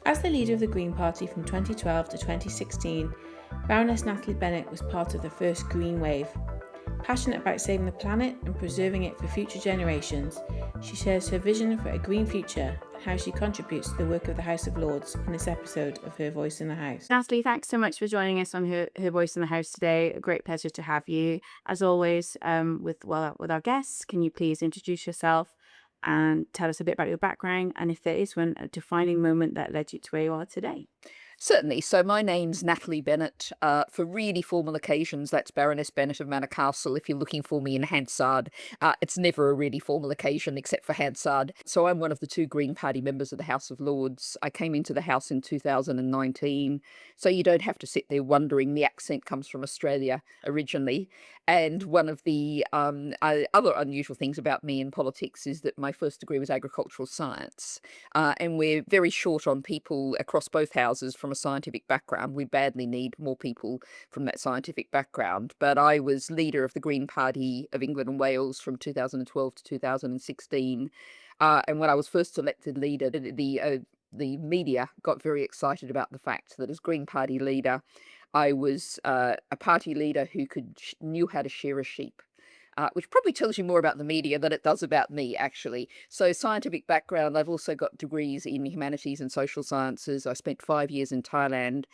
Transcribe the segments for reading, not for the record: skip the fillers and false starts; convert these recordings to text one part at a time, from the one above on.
As the leader of the Green Party from 2012 to 2016, Baroness Natalie Bennett was part of the first Green Wave. Passionate about saving the planet and preserving it for future generations, she shares her vision for a green future and how she contributes to the work of the House of Lords in this episode of Her Voice in the House. Natalie, thanks so much for joining us on Her Voice in the House today. A great pleasure to have you. As always, with our guests, can you please introduce yourself and tell us a bit about your background, and if there is one, a defining moment that led you to where you are today? Certainly. So my name's Natalie Bennett. For really formal occasions, that's Baroness Bennett of Manor Castle. If you're looking for me in Hansard, it's never a really formal occasion except for Hansard. So I'm one of the two Green Party members of the House of Lords. I came into the House in 2019, so you don't have to sit there wondering. The accent comes from Australia originally. And one of the other unusual things about me in politics is that my first degree was agricultural science. And we're very short on people across both houses from a scientific background. We badly need more people from that scientific background. But I was leader of the Green Party of England and Wales from 2012 to 2016. And when I was first elected leader, the media got very excited about the fact that as Green Party leader, I was a party leader who knew how to shear a sheep. Which probably tells you more about the media than it does about me, actually. So scientific background, I've also got degrees in humanities and social sciences. I spent 5 years in Thailand,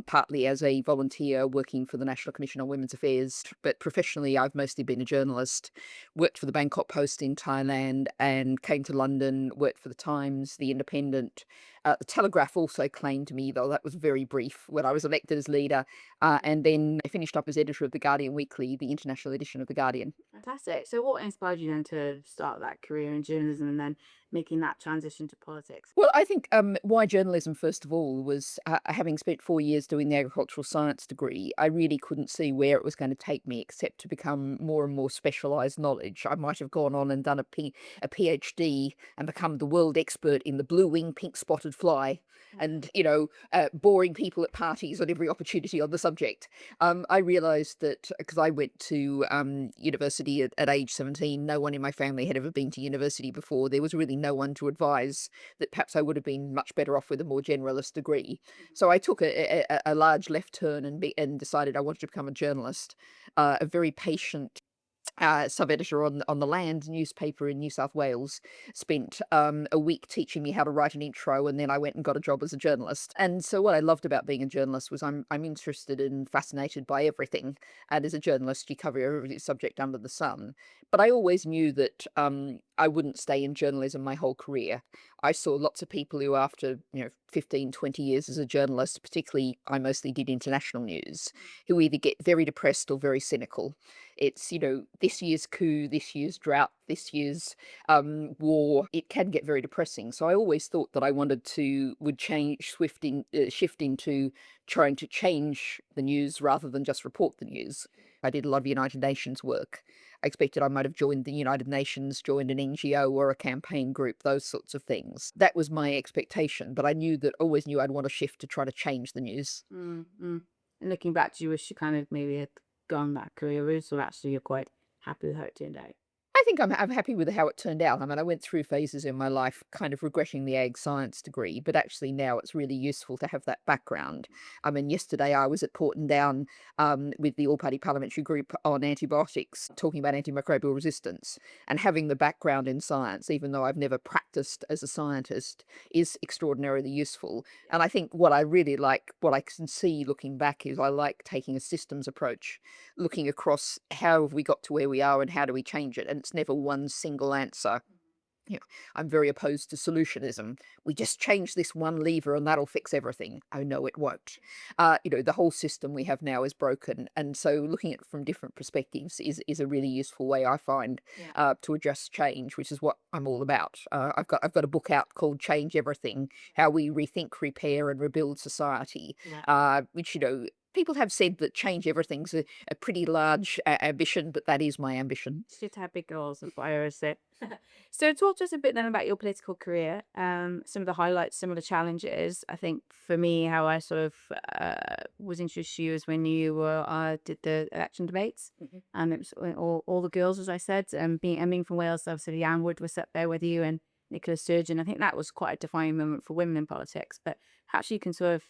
partly as a volunteer working for the National Commission on Women's Affairs. But professionally, I've mostly been a journalist, worked for the Bangkok Post in Thailand and came to London, worked for the Times, the Independent. The Telegraph also claimed me, though that was very brief when I was elected as leader. And then I finished up as editor of The Guardian Weekly, the international edition of The Guardian. Fantastic. So what inspired you then to start that career in journalism and then making that transition to politics? Well, I think why journalism, first of all, was having spent 4 years doing the agricultural science degree, I really couldn't see where it was going to take me except to become more and more specialised knowledge. I might have gone on and done a PhD and become the world expert in the blue-winged pink-spotted fly and, boring people at parties on every opportunity on the subject. I realised that because I went to university at age 17, no one in my family had ever been to university before. There was really no one to advise that perhaps I would have been much better off with a more generalist degree. So I took a large left turn and decided I wanted to become a journalist, a very patient sub-editor on the Land newspaper in New South Wales, spent a week teaching me how to write an intro, and then I went and got a job as a journalist. And so what I loved about being a journalist was I'm interested and fascinated by everything. And as a journalist, you cover every subject under the sun. But I always knew that I wouldn't stay in journalism my whole career. I saw lots of people who after 15, 20 years as a journalist, particularly I mostly did international news, who either get very depressed or very cynical. It's, this year's coup, this year's drought, this year's war. It can get very depressing. So I always thought that I would shift into trying to change the news rather than just report the news. I did a lot of United Nations work. I expected I might have joined the United Nations, joined an NGO or a campaign group, those sorts of things. That was my expectation, but I always knew I'd want to shift to try to change the news. And looking back, do you wish you kind of maybe had gone that career route, or actually you're quite happy with how it turned out? I think I'm happy with how it turned out. I mean, I went through phases in my life kind of regretting the ag science degree, but actually now it's really useful to have that background. I mean, yesterday I was at Portendown with the All-Party Parliamentary Group on antibiotics, talking about antimicrobial resistance, and having the background in science, even though I've never practiced as a scientist, is extraordinarily useful. And I think what I really like, what I can see looking back, is I like taking a systems approach, looking across how have we got to where we are and how do we change it. And it's never one single answer. I'm very opposed to solutionism. We just change this one lever and that'll fix everything. Oh, no, it won't. The whole system we have now is broken. And so looking at it from different perspectives is a really useful way, I find, to address change, which is what I'm all about. I've got a book out called Change Everything, How We Rethink, Repair and Rebuild Society, which, people have said that change everything's a pretty large ambition, but that is my ambition. Should have big goals, is what I always say. So talk to us a bit then about your political career, some of the highlights, some of the challenges. I think for me, how I sort of was introduced to you is when you did the election debates, and it was all the girls, as I said, being from Wales. So Anne Wood was up there with you, and Nicola Sturgeon. I think that was quite a defining moment for women in politics. But perhaps you can sort of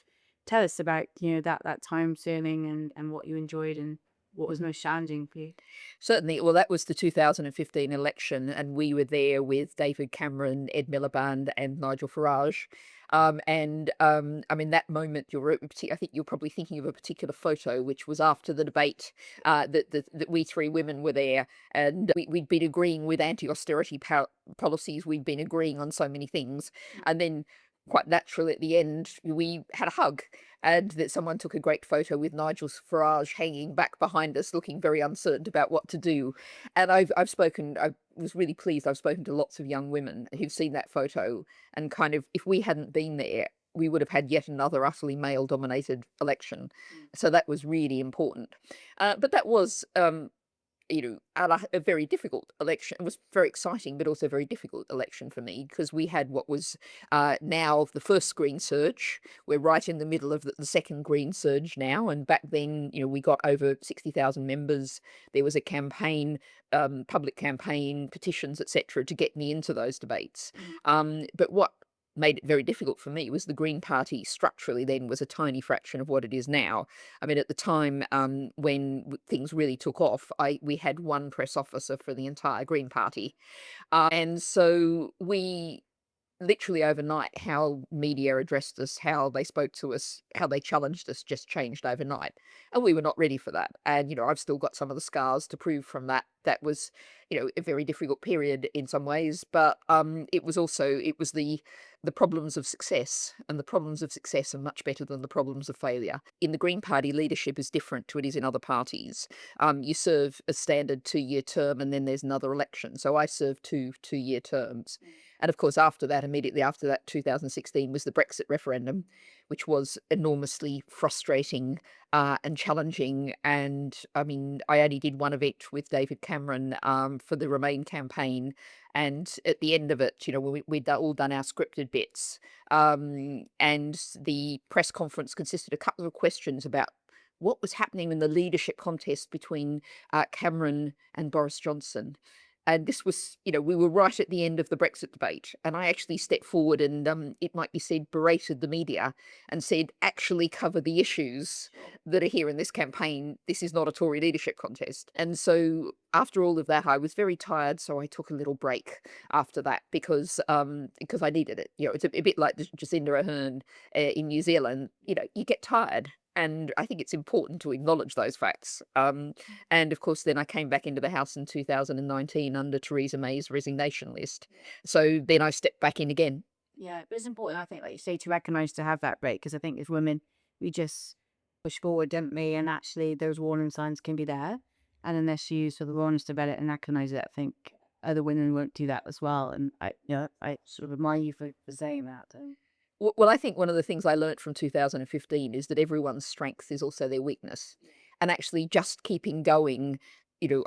tell us about, that time serving and what you enjoyed and what was most challenging for you. Certainly. Well, that was the 2015 election, and we were there with David Cameron, Ed Miliband, and Nigel Farage. I mean, that moment, I think you're probably thinking of a particular photo, which was after the debate, that we three women were there, and we'd been agreeing with anti-austerity policies. We'd been agreeing on so many things, and then quite naturally at the end, we had a hug, and that someone took a great photo with Nigel Farage hanging back behind us, looking very uncertain about what to do. And I was really pleased. I've spoken to lots of young women who've seen that photo, and kind of, if we hadn't been there, we would have had yet another utterly male-dominated election. So that was really important. But that was, a very difficult election. It was very exciting, but also very difficult election for me, because we had what was now the first Green surge. We're right in the middle of the second Green surge now, and back then, we got over 60,000 members. There was a campaign, public campaign, petitions, etc., to get me into those debates. But what made it very difficult for me was the Green Party structurally then was a tiny fraction of what it is now. I mean, at the time, when things really took off, we had one press officer for the entire Green Party. And so we literally overnight, how media addressed us, how they spoke to us, how they challenged us, just changed overnight. And we were not ready for that. And, I've still got some of the scars to prove from that. That was, a very difficult period in some ways, but it was the problems of success, and the problems of success are much better than the problems of failure. In the Green Party, leadership is different to it is in other parties. You serve a standard 2-year term, and then there's another election. So I served two-year terms. And of course, immediately after that, 2016 was the Brexit referendum, which was enormously frustrating and challenging. And I mean, I only did one event with David Cameron for the Remain campaign. And at the end of it, we'd all done our scripted bits. And the press conference consisted of a couple of questions about what was happening in the leadership contest between Cameron and Boris Johnson. And this was, we were right at the end of the Brexit debate. And I actually stepped forward and, it might be said, berated the media and said, actually cover the issues that are here in this campaign. This is not a Tory leadership contest. And so after all of that, I was very tired. So I took a little break after that because I needed it. It's a bit like Jacinda Ardern in New Zealand. You get tired. And I think it's important to acknowledge those facts. And of course, then I came back into the House in 2019 under Theresa May's resignation list. So then I stepped back in again. Yeah, but it's important, I think, like you say, to recognise to have that break, because I think as women, we just push forward, don't we? And actually, those warning signs can be there. And unless you sort of honest about it and recognise it, I think other women won't do that as well. And I sort of admire you for saying that. Well, I think one of the things I learnt from 2015 is that everyone's strength is also their weakness. And actually just keeping going,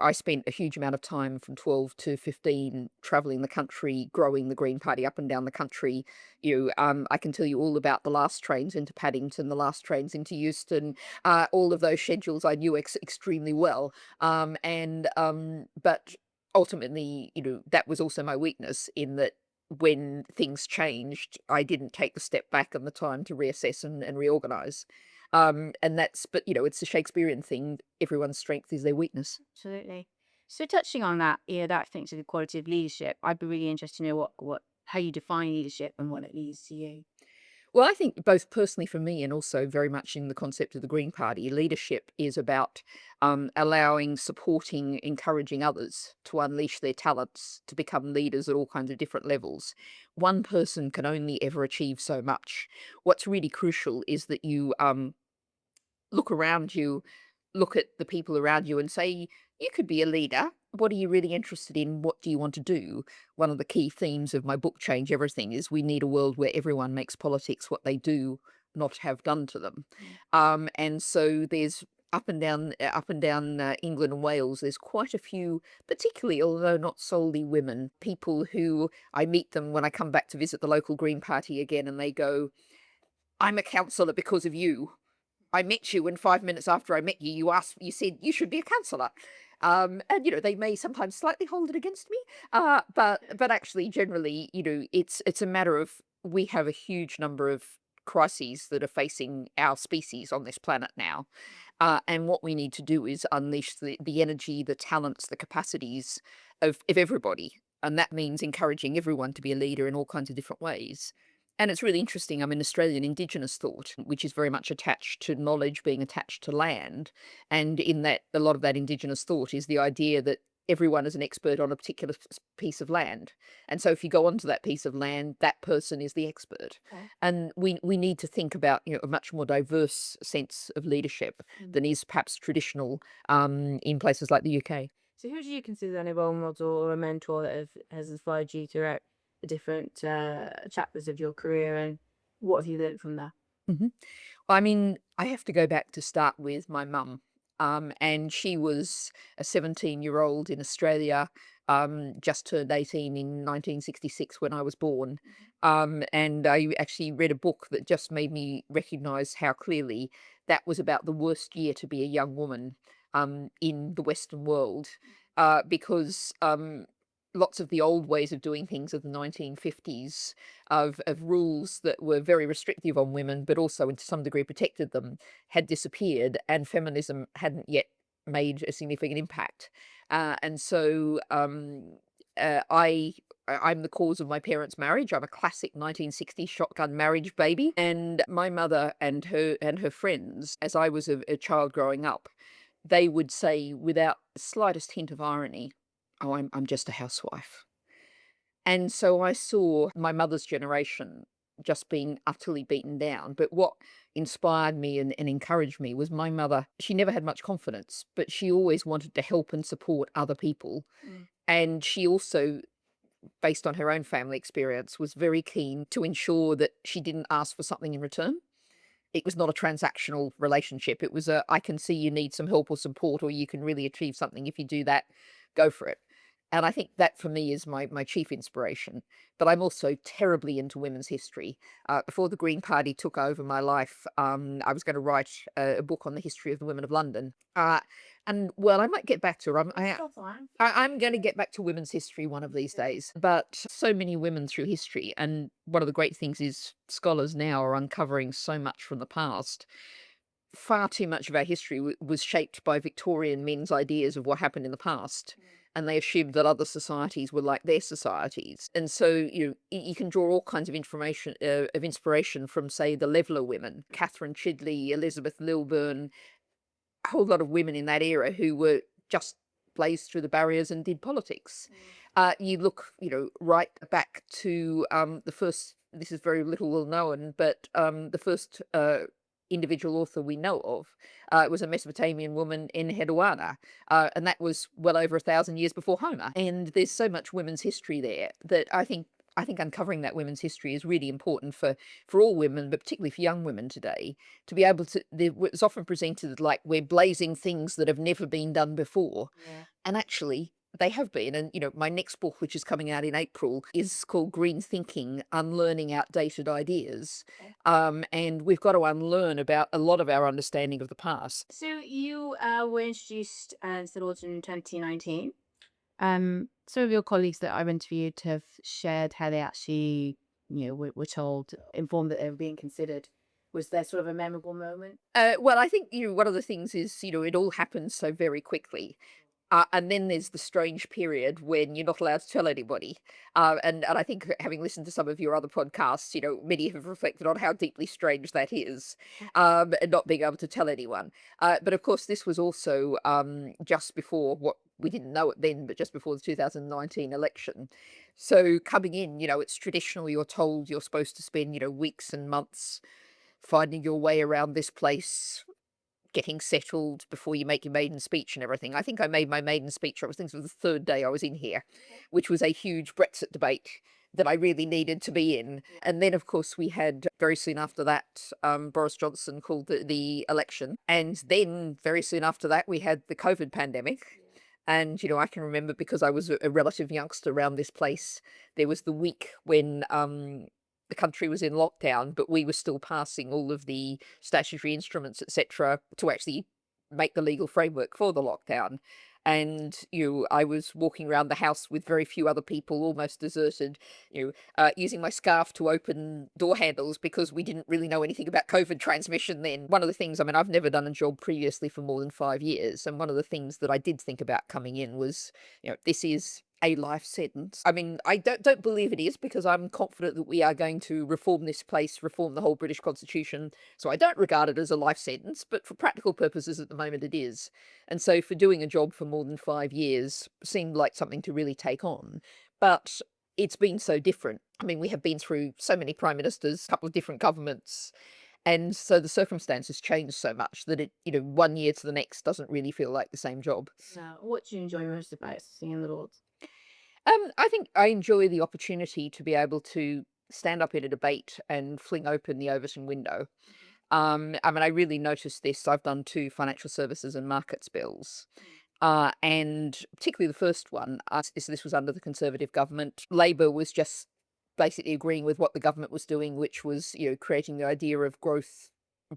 I spent a huge amount of time from 12 to 15 traveling the country, growing the Green Party up and down the country. I can tell you all about the last trains into Paddington, the last trains into Euston, all of those schedules I knew extremely well. But ultimately, that was also my weakness, in that when things changed, I didn't take the step back and the time to reassess and reorganize. But it's a Shakespearean thing. Everyone's strength is their weakness. Absolutely. So touching on that, that I think is the quality of leadership. I'd be really interested to know how you define leadership and what it means to you. Well, I think both personally for me and also very much in the concept of the Green Party, leadership is about allowing, supporting, encouraging others to unleash their talents, to become leaders at all kinds of different levels. One person can only ever achieve so much. What's really crucial is that you look around you, look at the people around you and say, you could be a leader. What are you really interested in? What do you want to do? One of the key themes of my book, Change Everything, is we need a world where everyone makes politics what they do, not have done to them. And so there's up and down England and Wales, there's quite a few, particularly, although not solely women, people who I meet them when I come back to visit the local Green Party again, and they go, I'm a councillor because of you. I met you, and 5 minutes after I met you, you said you should be a councillor. And they may sometimes slightly hold it against me, but actually, generally, it's a matter of we have a huge number of crises that are facing our species on this planet now. And what we need to do is unleash the energy, the talents, the capacities of everybody. And that means encouraging everyone to be a leader in all kinds of different ways. And it's really interesting. I'm in Australian Indigenous thought, which is very much attached to knowledge being attached to land. And in that, a lot of that Indigenous thought is the idea that everyone is an expert on a particular piece of land. And so if you go onto that piece of land, that person is the expert. Okay. And we need to think about a much more diverse sense of leadership than is perhaps traditional in places like the UK. So who do you consider then a role model or a mentor that has inspired you throughout the different chapters of your career, and what have you learned from that? hmm I mean, I have to go back to start with my mum. And she was a 17-year-old in Australia, just turned 18 in 1966 when I was born. And I actually read a book that just made me recognize how clearly that was about the worst year to be a young woman in the Western world, because lots of the old ways of doing things of the 1950s, of rules that were very restrictive on women, but also to some degree protected them, had disappeared, and feminism hadn't yet made a significant impact. And so I'm the cause of my parents' marriage. I'm a classic 1960s shotgun marriage baby, and my mother and her friends, as I was a child growing up, they would say without the slightest hint of irony, "Oh, I'm just a housewife." And so I saw my mother's generation just being utterly beaten down. But what inspired me and encouraged me was my mother. She never had much confidence, but she always wanted to help and support other people. And she also, based on her own family experience, was very keen to ensure that she didn't ask for something in return. It was not a transactional relationship. It was I can see you need some help or support, or you can really achieve something if you do that, go for it. And I think that for me is my chief inspiration. But I'm also terribly into women's history. Before the Green Party took over my life, I was going to write a book on the history of the women of London. And well, I might get back to her. I'm going to get back to women's history one of these days. But so many women through history. And one of the great things is scholars now are uncovering so much from the past. Far too much of our history was shaped by Victorian men's ideas of what happened in the past. And they assumed that other societies were like their societies. And so, you can draw all kinds of information, of inspiration from, say, the Leveller women, Catherine Chidley, Elizabeth Lilburn, a whole lot of women in that era who were just blazed through the barriers and did politics. You look, right back to the first, this is very little well known, but the first individual author we know of was a Mesopotamian woman in Hedwana, and that was well over 1,000 years before Homer. And there's so much women's history there that I think uncovering that women's history is really important for all women, but particularly for young women today, to be able to. It's often presented like we're blazing things that have never been done before, and actually they have been. And my next book, which is coming out in April, is called Green Thinking: Unlearning Outdated Ideas. And we've got to unlearn about a lot of our understanding of the past. So you were introduced to the Lords in 2019. Some of your colleagues that I've interviewed have shared how they actually, were told, informed that they were being considered. Was there sort of a memorable moment? Well, I think one of the things is it all happens so very quickly. And then there's the strange period when you're not allowed to tell anybody. And I think having listened to some of your other podcasts, many have reflected on how deeply strange that is, and not being able to tell anyone. But of course, this was also just before what we didn't know it then, but just before the 2019 election. So coming in, it's traditional. You're told you're supposed to spend, weeks and months finding your way around this place, getting settled before you make your maiden speech and everything. I think I made my maiden speech, I was thinking it was the third day I was in here, which was a huge Brexit debate that I really needed to be in. And then, of course, we had very soon after that, Boris Johnson called the election. And then very soon after that, we had the COVID pandemic. And, I can remember, because I was a relative youngster around this place, there was the week when the country was in lockdown, but we were still passing all of the statutory instruments, etc., to actually make the legal framework for the lockdown. And I was walking around the house with very few other people, almost deserted, using my scarf to open door handles because we didn't really know anything about COVID transmission then. One of the things, I mean, I've never done a job previously for more than 5 years, and one of the things that I did think about coming in was, this is a life sentence. I mean, I don't believe it is, because I'm confident that we are going to reform this place, reform the whole British Constitution. So I don't regard it as a life sentence, but for practical purposes at the moment it is. And so for doing a job for more than 5 years seemed like something to really take on. But it's been so different. I mean, we have been through so many prime ministers, a couple of different governments. And so the circumstances change so much that it, 1 year to the next doesn't really feel like the same job. Now, what do you enjoy most about seeing the Lords? I think I enjoy the opportunity to be able to stand up in a debate and fling open the Overton window. I mean, I really noticed this. I've done 2 financial services and markets bills. And particularly the first one, this was under the Conservative government. Labor was just basically agreeing with what the government was doing, which was, creating the idea of growth,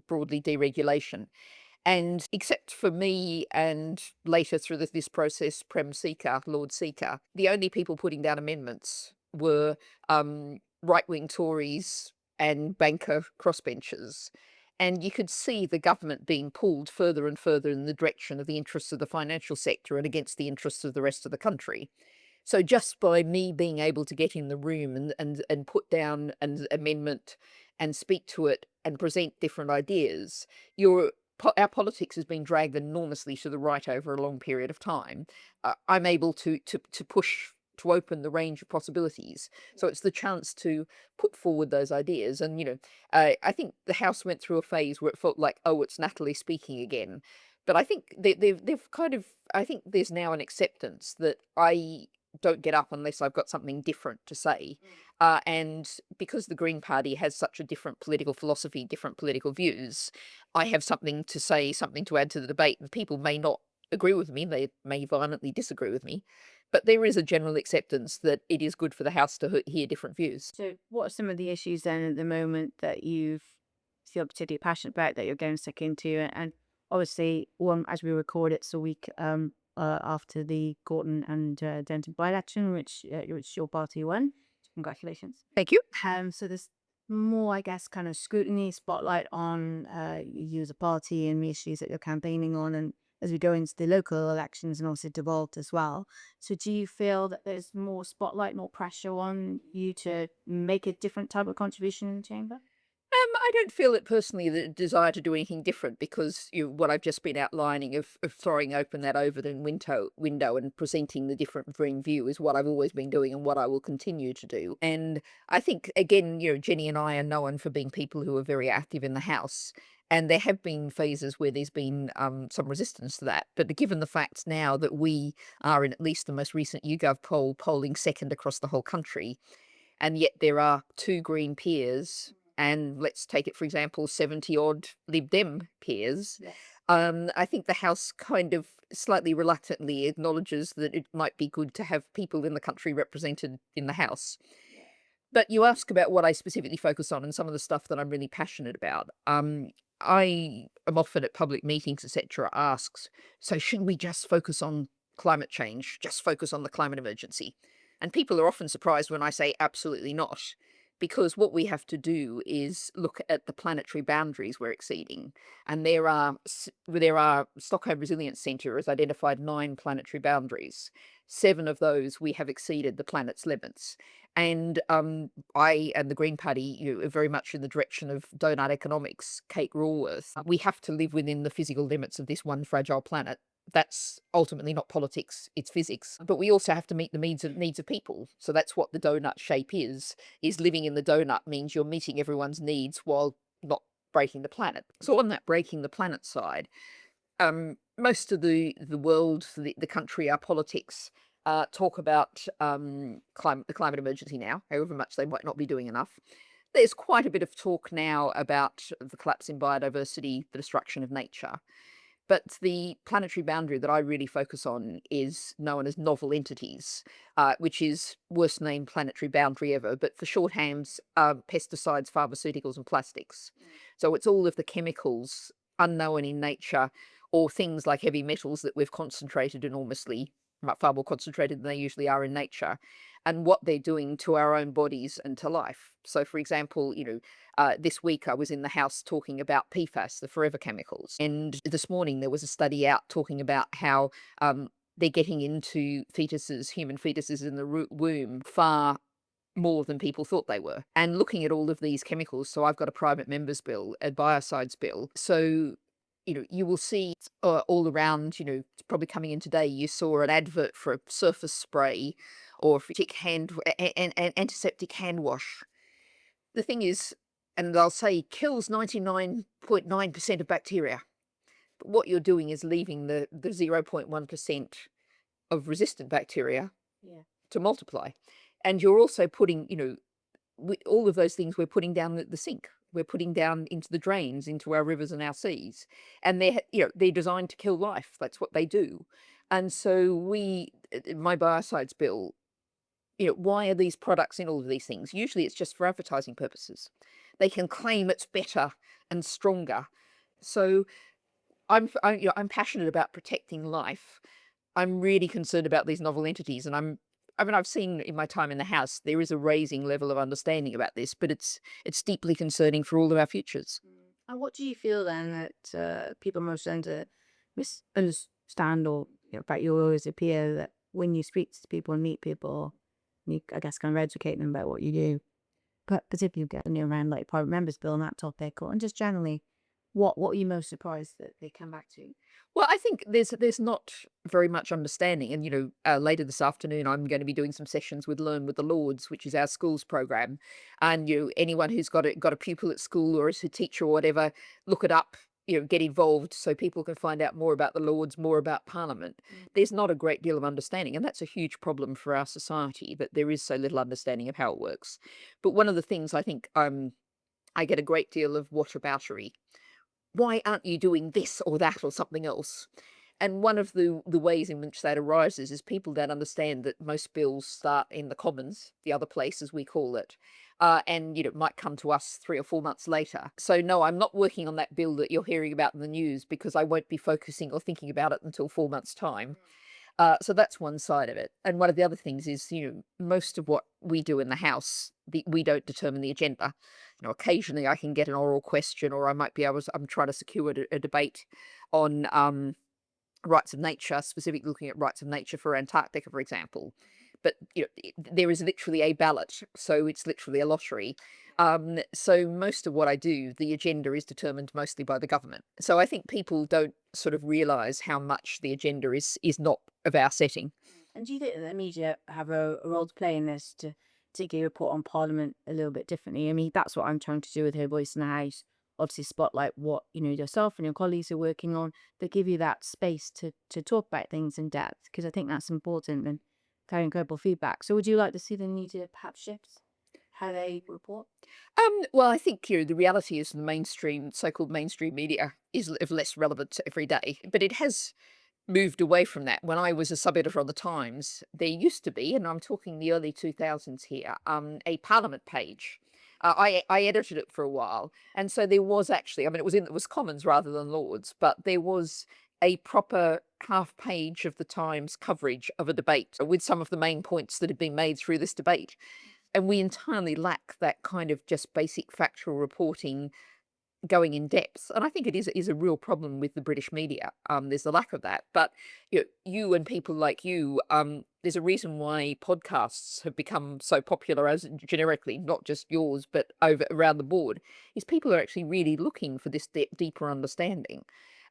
broadly deregulation. And except for me and later through this process, Lord Seeker, the only people putting down amendments were right-wing Tories and banker crossbenchers. And you could see the government being pulled further and further in the direction of the interests of the financial sector and against the interests of the rest of the country. So just by me being able to get in the room and put down an amendment and speak to it and present different ideas, our politics has been dragged enormously to the right over a long period of time. I'm able to push to open the range of possibilities. So it's the chance to put forward those ideas. And, I think the House went through a phase where it felt like, oh, it's Natalie speaking again. But I think they've kind of, I think there's now an acceptance that I don't get up unless I've got something different to say. And because the Green Party has such a different political philosophy, different political views, I have something to say, something to add to the debate. And people may not agree with me, they may violently disagree with me, but there is a general acceptance that it is good for the House to hear different views. So, what are some of the issues then at the moment that you feel particularly passionate about that you're getting stuck into? And obviously, one as we record, it's a week after the Gorton and Denton by-election, which your party won. Congratulations. Thank you. So there's more, I guess, kind of scrutiny, spotlight on you as a party and the issues that you're campaigning on, and as we go into the local elections and also devolved as well. So do you feel that there's more spotlight, more pressure on you to make a different type of contribution in the chamber? I don't feel it personally, the desire to do anything different, because what I've just been outlining of throwing open that Overton window and presenting the different dream view is what I've always been doing and what I will continue to do. And I think, again, Jenny and I are known for being people who are very active in the House. And there have been phases where there's been some resistance to that. But given the fact now that we are in at least the most recent YouGov poll polling second across the whole country, and yet there are 2 Green peers, and let's take it, for example, 70-odd Lib Dem peers, Yes. I think the House kind of slightly reluctantly acknowledges that it might be good to have people in the country represented in the House. But you ask about what I specifically focus on and some of the stuff that I'm really passionate about. I am often at public meetings, etc., asks, so should we just focus on climate change, just focus on the climate emergency? And people are often surprised when I say absolutely not, because what we have to do is look at the planetary boundaries we're exceeding. And there are Stockholm Resilience Centre has identified 9 planetary boundaries. 7 of those we have exceeded the planet's limits. And I and the Green Party are very much in the direction of donut economics, Kate Raworth. We have to live within the physical limits of this one fragile planet. That's ultimately not politics, it's physics. But we also have to meet the needs of people. So that's what the donut shape is living in the donut means you're meeting everyone's needs while not breaking the planet. So on that breaking the planet side, most of the world, the country, our politics, talk about the climate emergency now, however much they might not be doing enough. There's quite a bit of talk now about the collapse in biodiversity, the destruction of nature. But the planetary boundary that I really focus on is known as novel entities, which is worst named planetary boundary ever, but for shorthands, pesticides, pharmaceuticals and plastics. So it's all of the chemicals unknown in nature, or things like heavy metals that we've concentrated enormously, far more concentrated than they usually are in nature, and what they're doing to our own bodies and to life. So, for example, this week I was in the house talking about PFAS, the forever chemicals, and this morning there was a study out talking about how they're getting into fetuses, human fetuses in the womb, far more than people thought they were. And looking at all of these chemicals, so I've got a private members bill, a biocides bill. So, you will see all around, it's probably coming in today, you saw an advert for a surface spray or for an antiseptic hand wash. The thing is, and they'll say kills 99.9% of bacteria. But what you're doing is leaving the 0.1% of resistant bacteria Yeah. to multiply. And you're also putting, all of those things we're putting down the sink. We're putting down into the drains, into our rivers and our seas. And they're designed to kill life. That's what they do. And so my biocides bill, why are these products in all of these things? Usually it's just for advertising purposes. They can claim it's better and stronger. So I'm passionate about protecting life. I'm really concerned about these novel entities, and I've seen in my time in the House, there is a raising level of understanding about this, but it's deeply concerning for all of our futures. And what do you feel then that people most tend to misunderstand, or about you as a peer, that when you speak to people and meet people, you, I guess, kind of educate them about what you do, but particularly getting around like private members bill and that topic, and just generally, what are you most surprised that they come back to? Well, I think there's not very much understanding, and later this afternoon I'm going to be doing some sessions with Learn with the Lords, which is our schools program, and anyone who's got a pupil at school or is a teacher or whatever, look it up, get involved so people can find out more about the Lords, more about Parliament. There's not a great deal of understanding, and that's a huge problem for our society, that there is so little understanding of how it works. But one of the things I think I get a great deal of whataboutery. Why aren't you doing this or that or something else? And one of the ways in which that arises is people don't understand that most bills start in the Commons, the other place as we call it, and might come to us 3 or 4 months later. So no, I'm not working on that bill that you're hearing about in the news, because I won't be focusing or thinking about it until 4 months' time. So that's one side of it. And one of the other things is, most of what we do in the House, we don't determine the agenda. Occasionally I can get an oral question, or I might be able to, I'm trying to secure a debate on rights of nature, specifically looking at rights of nature for Antarctica, for example. But there is literally a ballot, so it's literally a lottery. So most of what I do, the agenda is determined mostly by the government. So I think people don't sort of realise how much the agenda is not of our setting. And do you think that the media have a role to play in this, to particularly report on Parliament a little bit differently? I mean, that's what I'm trying to do with Her Voice in the House. Obviously, spotlight what yourself and your colleagues are working on, but give you that space to talk about things in depth, because I think that's important and very incredible feedback. So, would you like to see the media perhaps shift how they report? Well, I think the reality is the so-called mainstream media is of less relevance every day, but it has moved away from that. When I was a sub-editor on the Times, there used to be, and I'm talking the early 2000s here, a Parliament page. I edited it for a while, and so there was actually, I mean, it was Commons rather than Lords, but there was a proper half page of the Times coverage of a debate with some of the main points that had been made through this debate. And we entirely lack that kind of just basic factual reporting going in depth. And I think it is a real problem with the British media. There's a lack of that. But you and people like you, there's a reason why podcasts have become so popular, as generically, not just yours, but around the board, is people are actually really looking for this deeper understanding.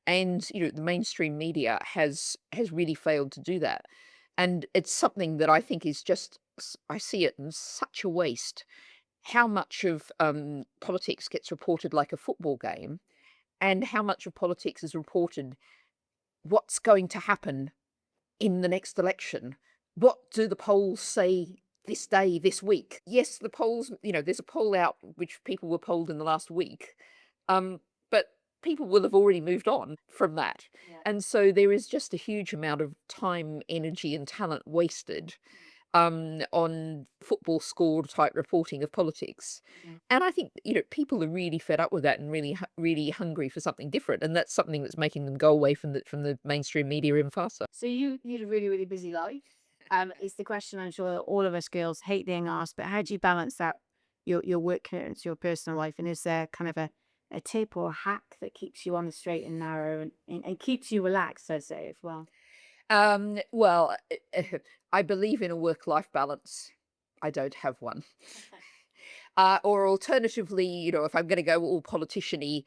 And the mainstream media has really failed to do that. And it's something that I think is just, I see it as such a waste. How much of politics gets reported like a football game, and how much of politics is reported what's going to happen in the next election? What do the polls say this day, this week? Yes, the polls, there's a poll out which people were polled in the last week, but people will have already moved on from that. Yeah. And so there is just a huge amount of time, energy and talent wasted on football score type reporting of politics. Mhm. And I think, people are really fed up with that and really hungry for something different. And that's something that's making them go away from the mainstream media even faster. So you lead a really, really busy life. It's the question I'm sure all of us girls hate being asked, but how do you balance that your work commitments, your personal life, and is there kind of a tip or a hack that keeps you on the straight and narrow and keeps you relaxed, I'd say as well? Well, I believe in a work-life balance. I don't have one. Or alternatively, if I'm going to go all politician-y,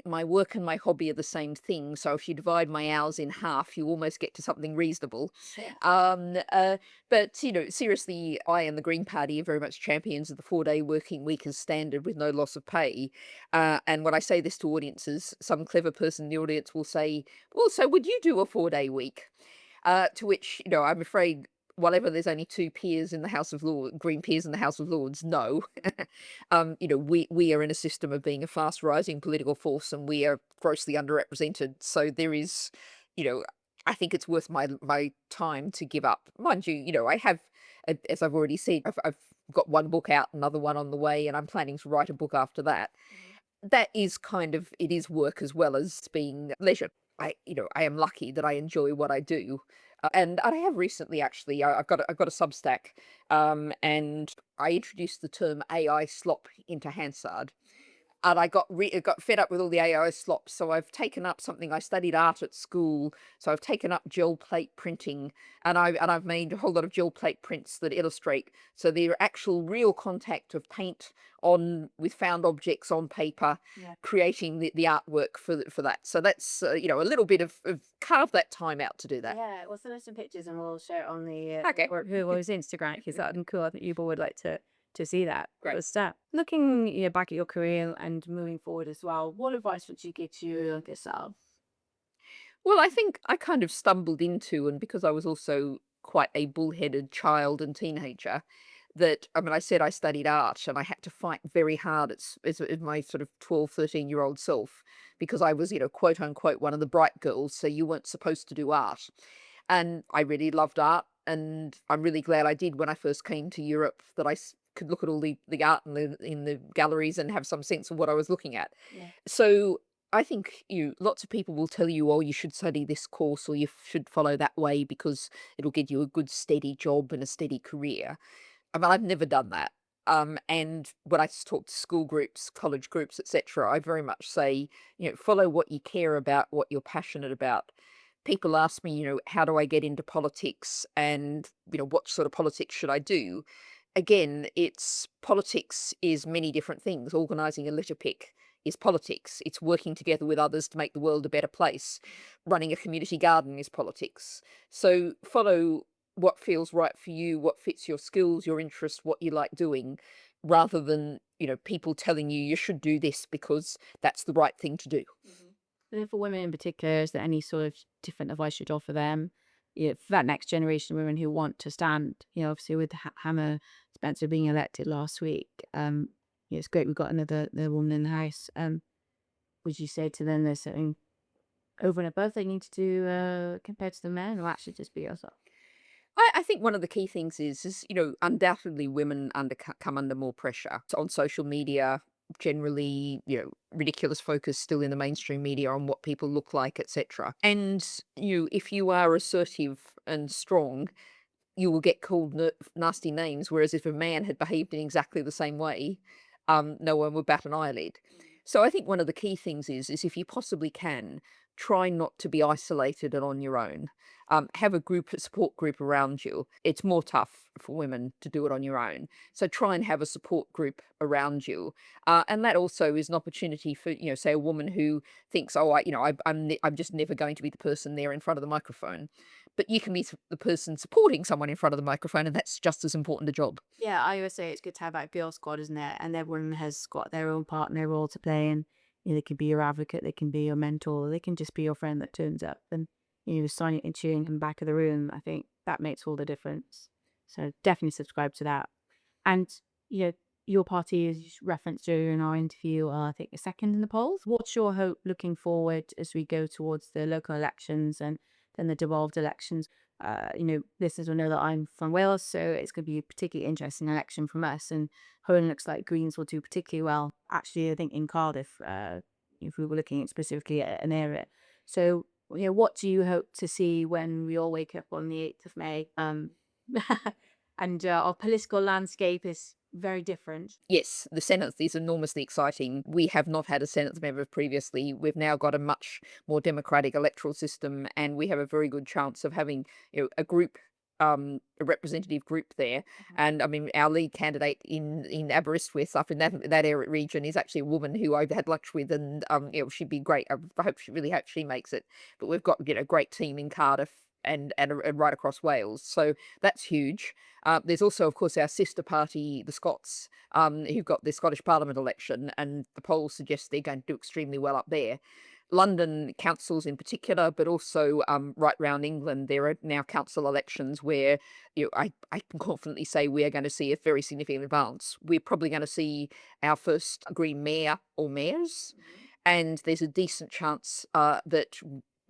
my work and my hobby are the same thing. So if you divide my hours in half, you almost get to something reasonable. Yeah. But seriously, I and the Green Party are very much champions of the 4-day working week as standard with no loss of pay. And when I say this to audiences, some clever person in the audience will say, "Well, so would you do a 4-day week?" To which, I'm afraid, whatever there's only two peers in the House of Lords, Green peers in the House of Lords, no. We are in a system of being a fast rising political force, and we are grossly underrepresented. So there is, you know, I think it's worth my time to give up. Mind you, I have, as I've already said, I've got one book out, another one on the way, and I'm planning to write a book after that. That is it is work as well as being leisure. I am lucky that I enjoy what I do. And I have recently actually, I've got a Substack, and I introduced the term AI slop into Hansard. And I got fed up with all the AI slops, so I've taken up something. I studied art at school, so I've taken up gel plate printing, and I've made a whole lot of gel plate prints that illustrate. So the actual real contact of paint on with found objects on paper, Yeah. creating the artwork for that. So that's a little bit of carve that time out to do that. Yeah, we'll send us some pictures and we'll share it on the Okay. or whoever's Instagram because that'd be cool. I think people would like to see that. Great. Good stuff. Looking back at your career and moving forward as well, what advice would you give to your younger self? Well, I think I kind of stumbled into, and because I was also quite a bullheaded child and teenager, that, I mean, I said I studied art and I had to fight very hard as my sort of 12, 13-year-old self because I was, quote unquote, one of the bright girls. So you weren't supposed to do art. And I really loved art. And I'm really glad I did when I first came to Europe, that could look at all the art in the galleries and have some sense of what I was looking at. Yeah. So I think lots of people will tell you, oh, you should study this course or you should follow that way because it'll get you a good steady job and a steady career. I mean, I've never done that. And when I talk to school groups, college groups, etc., I very much say, follow what you care about, what you're passionate about. People ask me, how do I get into politics and, what sort of politics should I do? Again, politics is many different things. Organising a litter pick is politics. It's working together with others to make the world a better place. Running a community garden is politics. So follow what feels right for you, what fits your skills, your interests, what you like doing, rather than, people telling you should do this because that's the right thing to do. And then for women in particular, is there any sort of different advice you'd offer them? For that next generation of women who want to stand, obviously with Hannah Spencer being elected last week, it's great we've got another woman in the house. Would you say to them there's something over and above they need to do compared to the men, or actually just be yourself? I think one of the key things is undoubtedly women come under more pressure on social media. Generally, ridiculous focus still in the mainstream media on what people look like, etc. And if you are assertive and strong, you will get called nasty names. Whereas if a man had behaved in exactly the same way, no one would bat an eyelid. So I think one of the key things is if you possibly can, try not to be isolated and on your own. Have a support group around you. It's more tough for women to do it on your own. So try and have a support group around you. And that also is an opportunity for, say a woman who thinks, oh, I'm just never going to be the person there in front of the microphone. But you can be the person supporting someone in front of the microphone, and that's just as important a job. Yeah, I always say it's good to have that girl squad, isn't it? And everyone has got their own part and their role to play. And they can be your advocate, they can be your mentor, or they can just be your friend that turns up and signing and cheering him back of the room. I think that makes all the difference. So definitely subscribe to that. And your party, as you referenced earlier in our interview, I think a second in the polls. What's your hope looking forward as we go towards the local elections and then the devolved elections? listeners will know that I'm from Wales, so it's going to be a particularly interesting election from us. And Hone looks like Greens will do particularly well. Actually, I think in Cardiff, if we were looking at specifically at an area. So, what do you hope to see when we all wake up on the 8th of May? And our political landscape is very different. Yes, the Senate is enormously exciting. We have not had a Senate member previously. We've now got a much more democratic electoral system, and we have a very good chance of having a group, a representative group there. And I mean, our lead candidate in Aberystwyth, up in that area region, is actually a woman who I've had lunch with, and she'd be great. I really hope she makes it. But we've got a great team in Cardiff and right across Wales, so that's huge. There's also, of course, our sister party, the Scots, who've got the Scottish Parliament election, and the polls suggest they're going to do extremely well up there. London councils in particular, but also right round England, there are now council elections where I can confidently say we are going to see a very significant advance. We're probably going to see our first Green mayor or mayors, and there's a decent chance that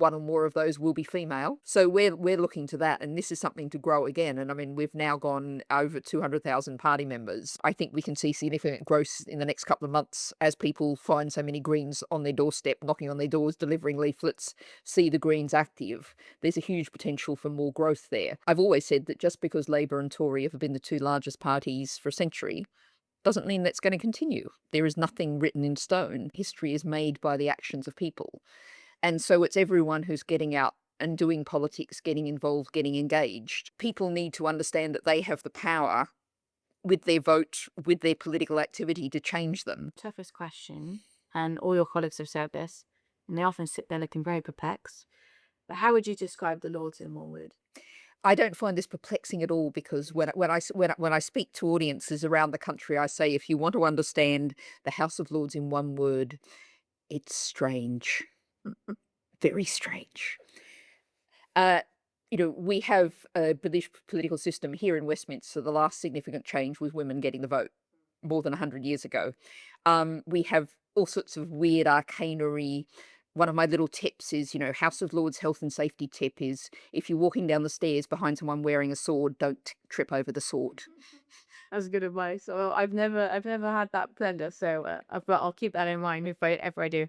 one or more of those will be female. So we're looking to that, and this is something to grow again. And I mean, we've now gone over 200,000 party members. I think we can see significant growth in the next couple of months as people find so many Greens on their doorstep, knocking on their doors, delivering leaflets, see the Greens active. There's a huge potential for more growth there. I've always said that just because Labour and Tory have been the two largest parties for a century doesn't mean that's going to continue. There is nothing written in stone. History is made by the actions of people. And so it's everyone who's getting out and doing politics, getting involved, getting engaged. People need to understand that they have the power with their vote, with their political activity, to change them. Toughest question, and all your colleagues have said this, and they often sit there looking very perplexed. But how would you describe the Lords in one word? I don't find this perplexing at all, because when I speak to audiences around the country, I say, if you want to understand the House of Lords in one word, it's strange. Very strange. We have a British political system here in Westminster. The last significant change was women getting the vote more than 100 years ago. We have all sorts of weird arcanery. One of my little tips is, House of Lords health and safety tip is, if you're walking down the stairs behind someone wearing a sword, don't trip over the sword. That's good advice. Well, I've never had that blender, so I'll keep that in mind if I do.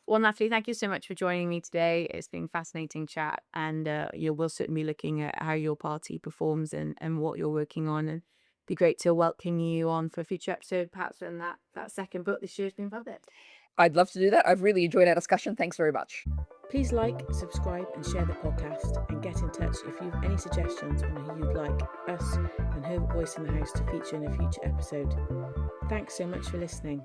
Well, Natalie, thank you so much for joining me today. It's been a fascinating chat, and we'll certainly be looking at how your party performs and what you're working on, and it'd be great to welcome you on for a future episode, perhaps when that second book this year has been published. I'd love to do that. I've really enjoyed our discussion. Thanks very much. Please like, subscribe and share the podcast, and get in touch if you have any suggestions on who you'd like us and Her Voice in the House to feature in a future episode. Thanks so much for listening.